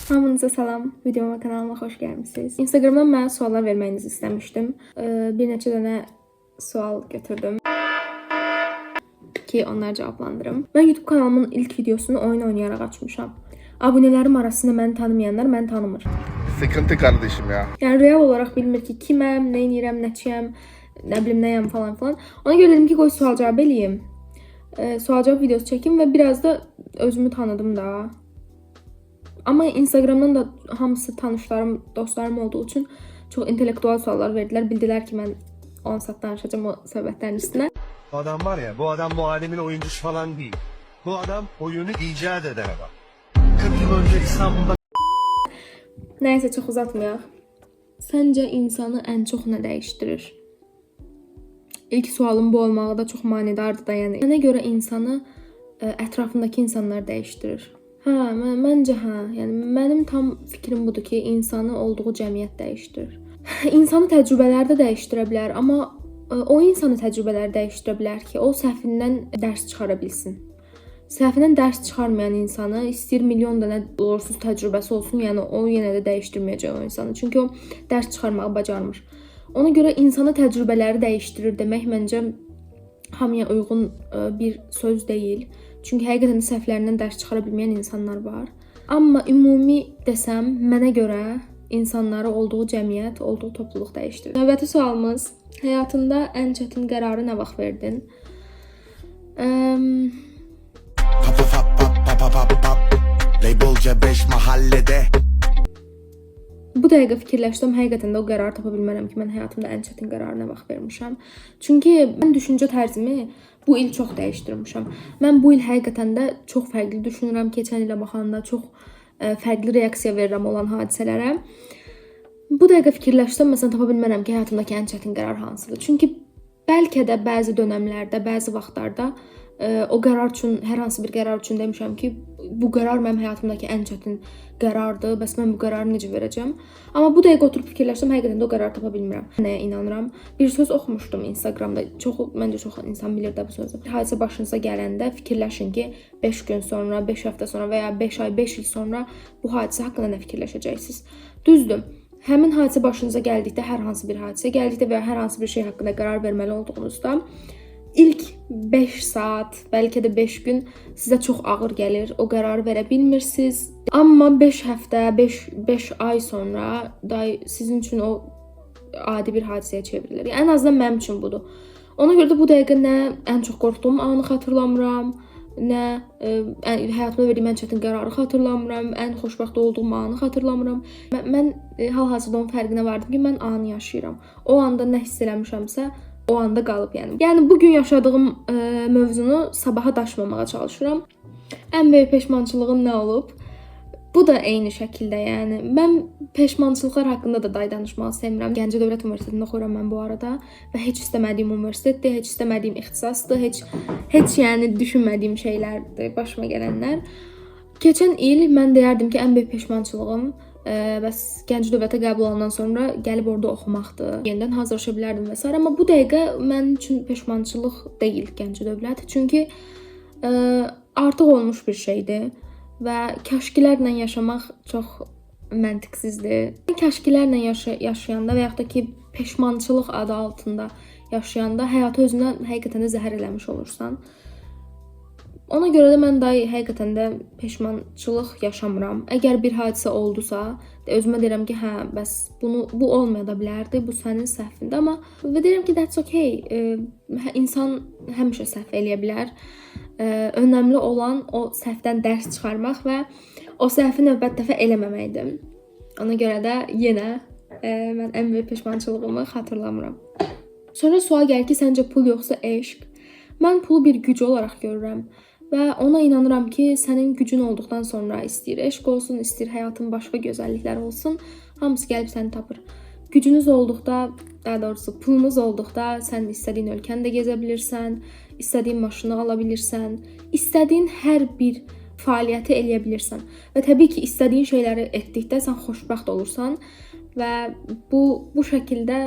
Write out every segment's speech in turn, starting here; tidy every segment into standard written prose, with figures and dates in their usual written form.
Hamınıza salam, videoma kanalıma xoş gəlmisiniz. Instagramdan mənə suallar verməyinizi istəmişdim. Bir neçə dənə sual götürdüm ki, onları cavablandırım. Mən YouTube kanalımın ilk videosunu oyun oynayaraq açmışam. Abunələrim arasında məni tanımayanlar məni tanımır. Sıkıntı kardeşim ya. Yəni real olaraq bilmir ki, kiməm, nə edirəm, nəçiyəm, nə bilim nəyəm falan filan. Ona görə dedim ki, qoy sual cavab eləyim. Sual cavab videosu çəkim və biraz da özümü tanıdım da. Amma Instagramdan da hamısı tanışlarım, dostlarım olduğu üçün çox intellektual suallar verdilər. Bildilər ki, mən 10 saat danışacağım o söhbətlərin üstünə. Bu adam var ya, bu adam bu alemin oyuncusu falan değil. Bu adam oyunu icat eden adam. 40 yıl önce İstanbul'da... Nəysə, çox uzatmayaq. Səncə insanı ən çox nə dəyişdirir? İlk sualım bu olmağı da çox manidardır da, yəni. Mənə görə insanı ətrafındakı insanlar dəyişdirir. Məncə hə. Yəni mənim tam fikrim budur ki, insanı olduğu cəmiyyət dəyişdirir. İnsanı təcrübələr də dəyişdirə bilər, amma o insanı təcrübələr dəyişdirə bilər ki, o səhvindən dərs çıxara bilsin. Səhvindən dərs çıxarmayan insanı istəyir milyon dənə uğursuz təcrübəsi olsun, yəni o yenə də dəyişdirməyəcək o insanı. Çünki o dərs çıxarmağı bacarmır. Ona görə insanı təcrübələri dəyişdirir demək məncə hamıya uyğun bir söz deyil. Çünki həqiqətən də səhvlərindən dərs çıxara bilməyən insanlar var. Amma ümumi desəm, mənə görə insanları olduğu cəmiyyət, olduğu topluluq dəyişdirir. Növbəti sualımız, həyatında ən çətin qərarı nə vaxt verdin? Labelce 5 mahallede. Bu dəqiqə fikirləşdim, həqiqətən də o qərar tapa bilmərəm ki, mən həyatımda ən çətin qərarı nə vaxt vermişəm. Çünki mən düşüncə tərzimi bu il çox dəyişdirmişəm. Mən bu il həqiqətən də çox fərqli düşünürəm. Keçən ilə baxanda çox fərqli reaksiya verirəm olan hadisələrə. Bu dəqiqə fikirləşsəm, məsələn, tapa bilmərəm ki, həyatımdakı ən çətin qərar hansıdır. Çünki bəlkə də bəzi dönəmlərdə, bəzi vaxtlarda o qərar üçün, hər hansı bir qərar üçün demişəm ki, bu qərar mənim həyatımdakı ən çətin qərardır, bəs mən bu qərarı necə verəcəm? Amma bu dəqiqə oturub fikirləşsəm, həqiqətən də o qərarı tapa bilmirəm. Nəyə inanıram? Bir söz oxumuşdum Instagramda. Məncə çox insan bilir də bu sözü. Hadisə başınıza gələndə fikirləşin ki, 5 gün sonra, 5 həftə sonra və ya 5 ay, 5 il sonra bu hadisə haqqında nə fikirləşəcəksiniz? Düzdür. Həmin hadisə başınıza gəldikdə, hər hansı bir hadisə gəldikdə və ya hər hansı bir şey haqqında qərar verməli olduğunuzda İlk 5 saat, bəlkə də 5 gün sizə çox ağır gəlir. O qərarı verə bilmirsiniz. Amma 5 həftə, 5 ay sonra sizin üçün o adi bir hadisəyə çevrilir. Yəni, ən azından mənim üçün budur. Ona görə də bu dəqiqə nə ən çox qorxduğum anı xatırlamıram, nə həyatımda verdiyim ən çətin qərarı xatırlamıram, ən xoşbəxt olduğum anı xatırlamıram. Mən hal-hazırda onun fərqinə vardım ki, mən anı yaşayıram. O anda nə hiss eləmişəmsə, o anda qalıb yəni. Yəni bugün yaşadığım mövzunu sabaha daşımamağa çalışıram. Ən böyük peşmançılığım nə olub? Bu da eyni şəkildə, yəni mən peşmançılıqlar haqqında da danışmağı sevmirəm. Gəncə Dövlət Universitetində oxuyuram mən bu arada və heç istəmədiyim universitetdir, heç istəmədiyim ixtisasdır, heç yəni düşünmədiyim şeylərdir başıma gələnlər. Keçən il mən deyərdim ki, ən böyük peşmançılığım bəs Gəncə Dövlətə qəbul olandan sonra gəlib orada oxumaqdır. Yenidən hazırlaşa bilərdim və s. Amma bu dəqiqə mənim üçün peşmançılıq deyil Gəncə Dövlət. Çünki artıq olmuş bir şeydir və kəşkilərlə yaşamaq çox məntiqsizdir. Kəşkilərlə yaşayanda və yaxud da ki, peşmançılıq adı altında yaşayanda həyatı özünə həqiqətən də zəhər eləmiş olursan. Ona görə də mən həqiqətən də peşmançılıq yaşamıram. Əgər bir hadisə oldusa, özümə deyirəm ki, hə, bəs bu olmaya da bilərdi, bu sənin səhvində, amma və deyirəm ki, that's okay. İnsan həmişə səhv eləyə bilər. Önəmli olan o səhvdən dərs çıxarmaq və o səhvi növbət dəfə eləməməkdir. Ona görə də yenə mən ən böyük peşmançılığımı xatırlamıram. Sonra sual gəlir ki, səncə pul yoxsa eşq? Mən pulu bir güc olaraq görürəm. Və ona inanıram ki, sənin gücün olduqdan sonra istəyir eşq olsun, istəyir həyatın başqa gözəllikləri olsun, hamısı gəlib səni tapır. Gücünüz olduqda, daha doğrusu pulunuz olduqda sən istədiyin ölkəni də gezə bilirsən, istədiyin maşını ala bilirsən, istədiyin hər bir fəaliyyəti eləyə bilirsən. Və təbii ki, istədiyin şeyləri etdikdə sən xoşbəxt olursan və bu şəkildə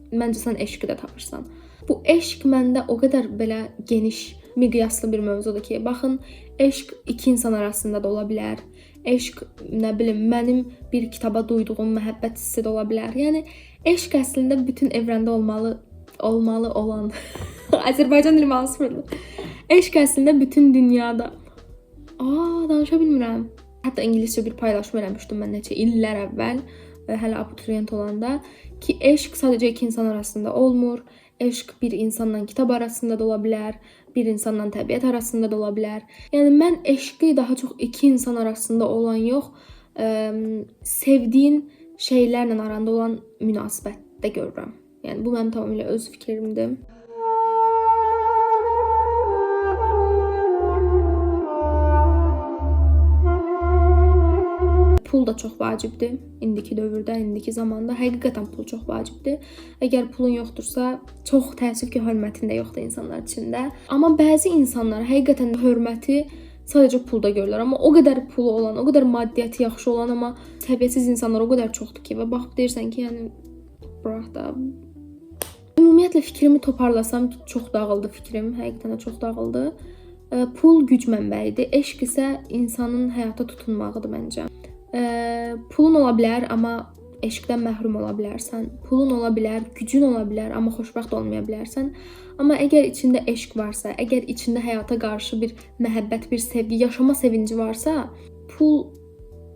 məncə sən eşqi də tapırsan. Bu eşq məndə o qədər belə geniş miqyaslı bir mövzudur ki, baxın, Eşq iki insan arasında da ola bilər. Eşq, nə bilim, mənim bir kitaba duyduğum məhəbbət hissi də ola bilər. Yəni eşq əslində bütün evrəndə olmalı olan Azərbaycan dili sıfırdır. Eşq əslində bütün dünyada. Danışa bilmirəm. Hətta ingiliscə bir paylaşım eləmişdim mən neçə illər əvvəl, hələ abituriyent olanda ki, eşq sadəcə iki insan arasında olmur. Eşq bir insanla kitab arasında da ola bilər, bir insanla təbiət arasında da ola bilər. Yəni mən eşqi daha çox iki insan arasında olan yox, sevdiyin şeylərlə aranda olan münasibətdə görürəm. Yəni bu mənim tamamilə öz fikrimdir. Pul da çox vacibdir indiki dövrdə, indiki zamanda. Həqiqətən pul çox vacibdir. Əgər pulun yoxdursa, çox təəssüf ki, hörmətin də yoxdur insanlar içində. Amma bəzi insanlar həqiqətən hörməti sadəcə pulda görürlər. Amma o qədər pulu olan, o qədər maddiyyatı yaxşı olan, amma səviyyəsiz insanlar o qədər çoxdur ki, və baxıb deyirsən ki, yəni bırax da. Ümumiyyətlə fikrimi toparlasam ki, çox dağıldı fikrim, həqiqətən də çox dağıldı. Pul güc mənbəyidir. Eşq isə insanın həyata tutunmağıdır məncə. Pulun ola bilər, amma eşqdən məhrum ola bilərsən. Pulun ola bilər, gücün ola bilər, amma xoşbəxt olmaya bilərsən. Amma əgər içində eşq varsa, əgər içində həyata qarşı bir məhəbbət, bir sevgi, yaşama sevinci varsa, pul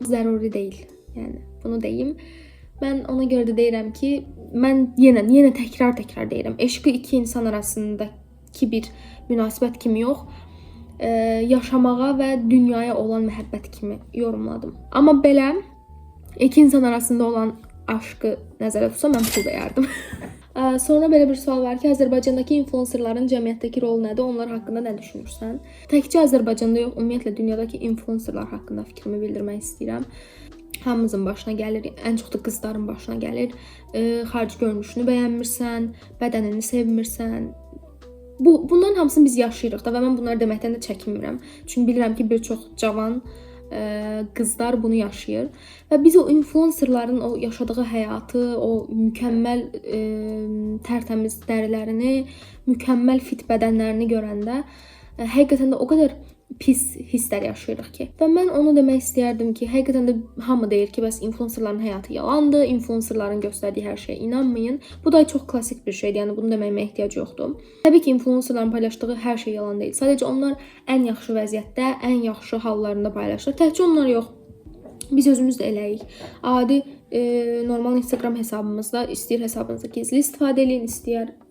zəruri deyil. Yəni bunu deyim. Mən ona görə də deyirəm ki, mən yenə təkrar deyirəm. Eşqi iki insan arasındakı bir münasibət kimi yox, yaşamağa və dünyaya olan məhəbbət kimi yorumladım. Amma belə iki insan arasında olan aşkı nəzərə tutsam mən pul deyərdim. Sonra belə bir sual var ki, Azərbaycandakı influencerların cəmiyyətdəki rolu nədir? Onlar haqqında nə düşünürsən? Təkcə Azərbaycanda yox, ümumiyyətlə dünyadakı influencerlar haqqında fikrimi bildirmək istəyirəm. Hamımızın başına gəlir, ən çox da qızların başına gəlir. Xarici görünüşünü bəyənmirsən, bədənini sevmirsən. Bunların hamısını biz yaşayırıq da və mən bunları deməkdən də çəkinmirəm. Çünki bilirəm ki, bir çox cavan qızlar bunu yaşayır və biz o influencerların o yaşadığı həyatı, o mükəmməl tərtəmiz dərilərini, mükəmməl fit bədənlərini görəndə həqiqətən də o qədər pis hisslər yaşayırıq ki. Və mən onu demək istəyərdim ki, həqiqətən də hamı deyir ki, bəs influencerların həyatı yalandır, influencerların göstərdiyi hər şeyə inanmayın. Bu da çox klassik bir şeydir, yəni bunu deməyimə ehtiyac yoxdur. Təbii ki, influencerların paylaşdığı hər şey yalan deyil. Sadəcə onlar ən yaxşı vəziyyətdə, ən yaxşı hallarında paylaşır. Təkcə onlar yox. Biz özümüz də eləyik. Adi normal Instagram hesabımızda istəyir hesabınızı gizli istifadə edin,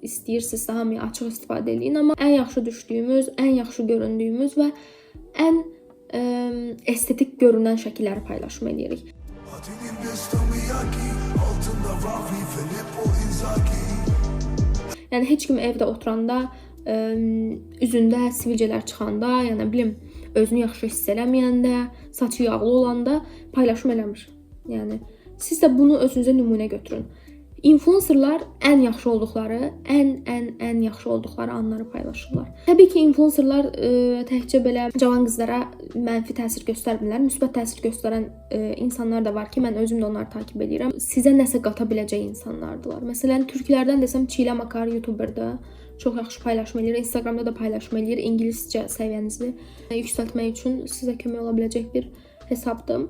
istəyirsinizsə hamıya açıq istifadə edin, amma ən yaxşı düşdüyümüz, ən yaxşı göründüyümüz və ən estetik görünən şəkilləri paylaşım edirik. Yəni heç kim evdə oturanda, üzündə sivilcələr çıxanda, yəni bilim, özünü yaxşı hiss eləməyəndə, saçı yağlı olanda paylaşım eləmir. Yəni siz də bunu özünüzə nümunə götürün. Influencerlar ən yaxşı olduqları, ən yaxşı olduqları anları paylaşırlar. Təbii ki, influencerlar təkcə belə cavan qızlara mənfi təsir göstərmirlər. Müsbət təsir göstərən insanlar da var ki, mən özüm də onları takib edirəm. Sizə nəsə qata biləcək insanlardılar. Məsələn, türklərdən desəm Çilə Makar YouTuber'da çox yaxşı paylaşım edir. Instagramda da paylaşım edir. İngiliscə səviyyənizi yüksəltmək üçün sizə kömək ola biləcək bir hesabdır.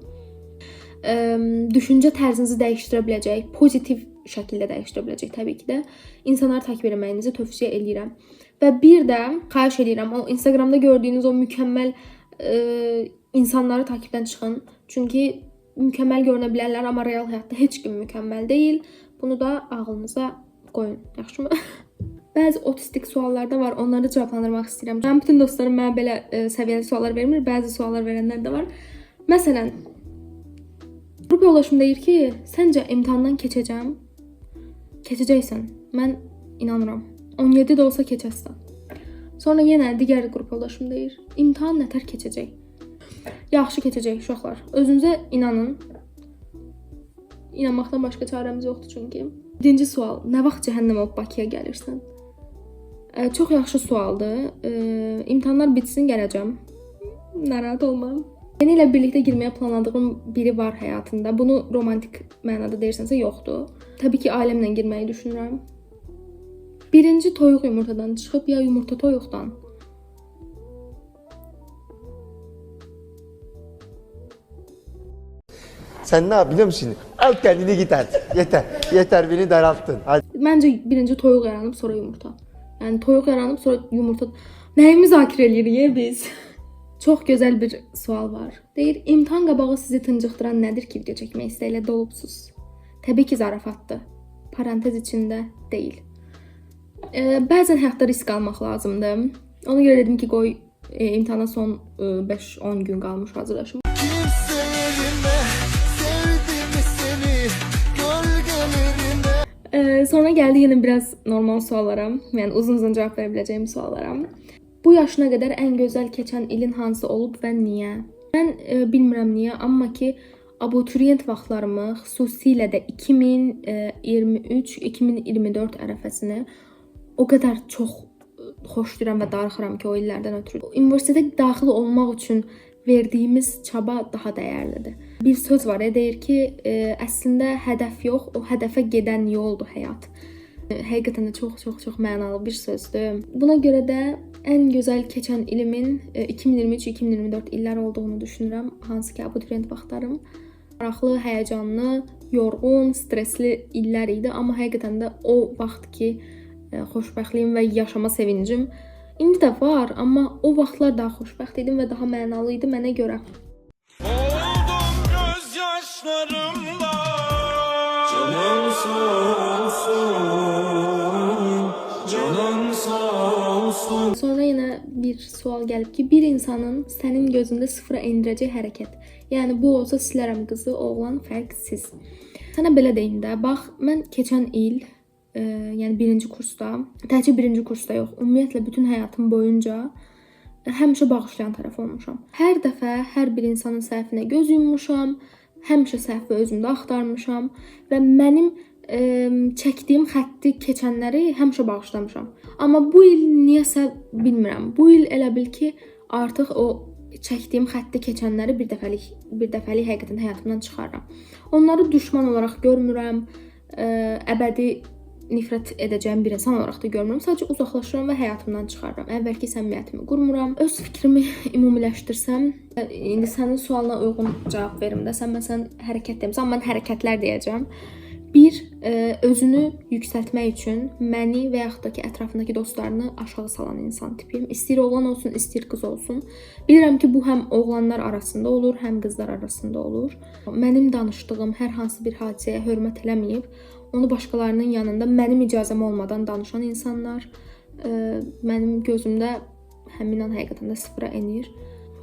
Düşüncə tərzinizi dəyişdirə biləcək, pozitiv şəkildə dəyişdirə biləcək təbii ki də insanları takib etməyinizi tövsiyə edirəm. Və bir də xahiş edirəm, o Instagramda gördüyünüz o mükəmməl insanları takibdən çıxın. Çünki mükəmməl görünə bilərlər, amma real həyatda heç kim mükəmməl deyil. Bunu da ağlınıza qoyun, yaxşımı? Bəzi otistik suallar da var, onları cavablandırmaq istəyirəm. Mən bütün dostlarım mənə belə səviyyəli suallar vermir, bəzi suallar verənlər də var. Məsələn, qrup yoldaşım deyir ki, səncə imtahandan keçəcəm? Keçəcəksən. Mən inanıram. 17 də olsa keçəsən. Sonra yenə digər qrup yoldaşım deyir, imtahan nətər keçəcək? Yaxşı keçəcək uşaqlar. Özünüzə inanın. İnanmaqdan başqa çarəmiz yoxdur çünki. Birinci sual, nə vaxt cəhənnəm olub Bakıya gəlirsən? Çox yaxşı sualdır. İmtahanlar bitsin gələcəm. Narahat olmam. Yeni ilə birlikdə girməyə planladığım biri var həyatında. Bunu romantik mənada deyirsənsə yoxdur. Təbii ki, ailəmlə girməyi düşünürəm. Birinci toyuq yumurtadan çıxıb ya yumurta toyuqdan? Sen ne yap biliyor musun? Al kendini git artık. Yeter. Yeter beni daralttın. Hadi. Məncə birinci toyuq yaranıb sonra yumurta. Yəni toyuq yaranıb sonra yumurta. Nəyi müzakirə eləyirik biz? Çox gözəl bir sual var. Deyir, imtahan qabağı sizi tıncıqdıran nədir ki, video çəkmək istəyilə dolubsuz? Təbii ki, zarafatdır. Parantez içində deyil. Bəzən həyatda risk almaq lazımdır. Ona görə dedim ki, qoy imtahana son 5-10 gün qalmış hazırlaşım. Sonra geldi yine biraz normal suallara. Yani uzun cevap verebileceğim suallara. Bu yaşına kadar en güzel geçen ilin hansı olub və niyə? Mən bilmirəm niyə, amma ki abituriyent vaxtlarımı, xüsusilə də 2023-2024 ərəfəsini o qədər çox xoşlayıram və darıxıram ki, o illərdən ötürü. Universitetə daxil olmaq üçün verdiyimiz çaba daha dəyərlidir. Bir söz var, deyir ki, əslində hədəf yox, o hədəfə gedən yoldur həyat. Həqiqətən də çox mənalı bir sözdür. Buna görə də ən gözəl keçən ilimin 2023-2024 illər olduğunu düşünürəm. Hansı ki, abituriyent vaxtlarım. Maraqlı, həyəcanlı, yorğun, stresli illər idi. Amma həqiqətən də o vaxt ki, xoşbəxtliyim və yaşama sevincim indi də var, amma o vaxtlar daha xoşbəxt idim və daha mənalı idi mənə görə. Oldum göz yaşlarımla. Canım sağ olsun. Canım sağ olsun. Sonra yenə bir sual gəlib ki, bir insanın sənin gözündə sıfıra endirəcək hərəkət. Yəni bu olsa silərəm qızı, oğlan fərqsiz. Sənə belə deyim də, bax mən keçən il yəni birinci kursda, təkcə birinci kursda yox, ümumiyyətlə bütün həyatım boyunca həmişə bağışlayan tərəf olmuşam. Hər dəfə hər bir insanın səhvinə göz yummuşam, həmişə səhvi özümdə axtarmışam və mənim çəkdiyim xətti keçənləri həmişə bağışlamışam. Amma bu il niyəsə bilmirəm. Bu il elə bil ki, artıq o çəkdiyim xətti keçənləri bir dəfəlik həqiqətən həyatımdan çıxarıram. Onları düşman olaraq görmürəm, əbədi nifrət edəcəyim bir insan olaraq da görmürəm. Sadəcə uzaqlaşıram və həyatımdan çıxarıram. Əvvəlki səmimiyyətimi qurmuram. Öz fikrimi ümumiləşdirsəm, indi sənin sualına uyğun cavab verim də. Sən məsələn hərəkət demirsən, mən hərəkətlər deyəcəm. Bir, özünü yüksəltmək üçün məni və yaxud da ki, ətrafındakı dostlarını aşağı salan insan tipiyim. İstəyir oğlan olsun, istəyir qız olsun. Bilirəm ki, bu həm oğlanlar arasında olur, həm qızlar arasında olur. Mənim danışdığım hər hansı bir hadisəyə hörmət eləməyib, onu başqalarının yanında mənim icazəm olmadan danışan insanlar mənim gözümdə həmin an həqiqətən də sıfıra enir.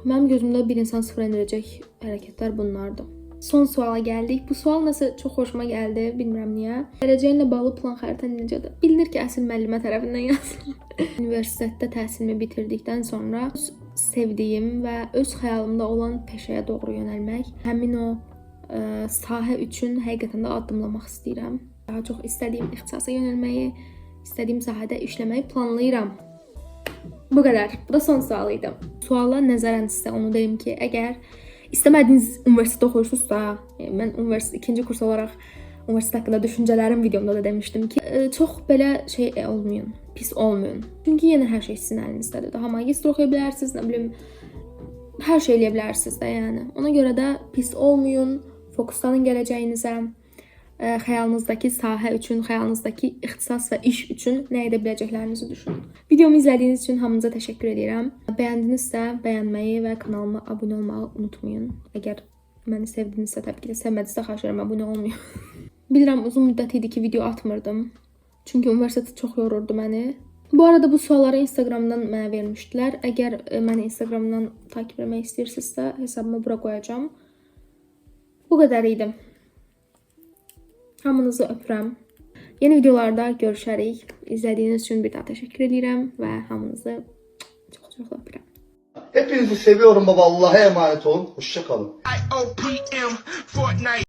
Mənim gözümdə bir insan sıfıra endirəcək hərəkətlər bunlardır. Son suala gəldik. Bu sual nəsə çox xoşuma gəldi, bilmirəm niyə. Gələcəyinlə bağlı plan xəritən necədir? Bilinir ki, əsl müəllimə tərəfindən yazılır. Universitetdə təhsilimi bitirdikdən sonra sevdiyim və öz xəyalımda olan peşəyə doğru yönəlmək, həmin o sahə üçün həqiqətən də addımlamaq istəyirəm. Daha çox istədiyim ixtisasa yönəlməyi, istədiyim sahədə işləməyi planlayıram. Bu qədər. Bu da son sual idi. Suala nəzərən sizə onu deyim ki, əgər İstəmədiyiniz universitetdə oxuyursunuzsa, mən universitet ikinci kurs olaraq universitet haqqında düşüncələrim videomda da demişdim ki, çox belə şey olmayın, pis olmayın. Çünki yenə hər şey sizin əlinizdədir. Daha magistr oxuya bilərsiniz, nə bilim, hər şey eləyə bilərsiniz də yəni. Ona görə də pis olmayın, fokuslanın gələcəyinizə, xəyalınızdakı sahə üçün, xəyalınızdakı ixtisas və iş üçün nə edə biləcəklərinizi düşünün. Videomu izlədiyiniz üçün hamınıza təşəkkür edirəm. Bəyəndinizsə bəyənməyi və kanalıma abunə olmağı unutmayın. Əgər məni sevdinizsə, təbii ki də sevmədinizsə xahiş edirəm abunə olmayın. Bilirəm uzun müddət idi ki video atmırdım. Çünki universitet çox yorurdu məni. Bu arada bu sualları Instagramdan mənə vermişdilər. Əgər məni Instagramdan takip etmək istəyirsinizsə hesabıma bura qoyacağam. Bu qədər idi. Hamınızı öpürəm. Yeni videolarda görüşərik. İzlədiyiniz üçün bir daha təşəkkür edirəm və hamınızı çox öpürəm. Hepinizi seviyorum baba. Allah'a emanet olun. Hoşça kalın.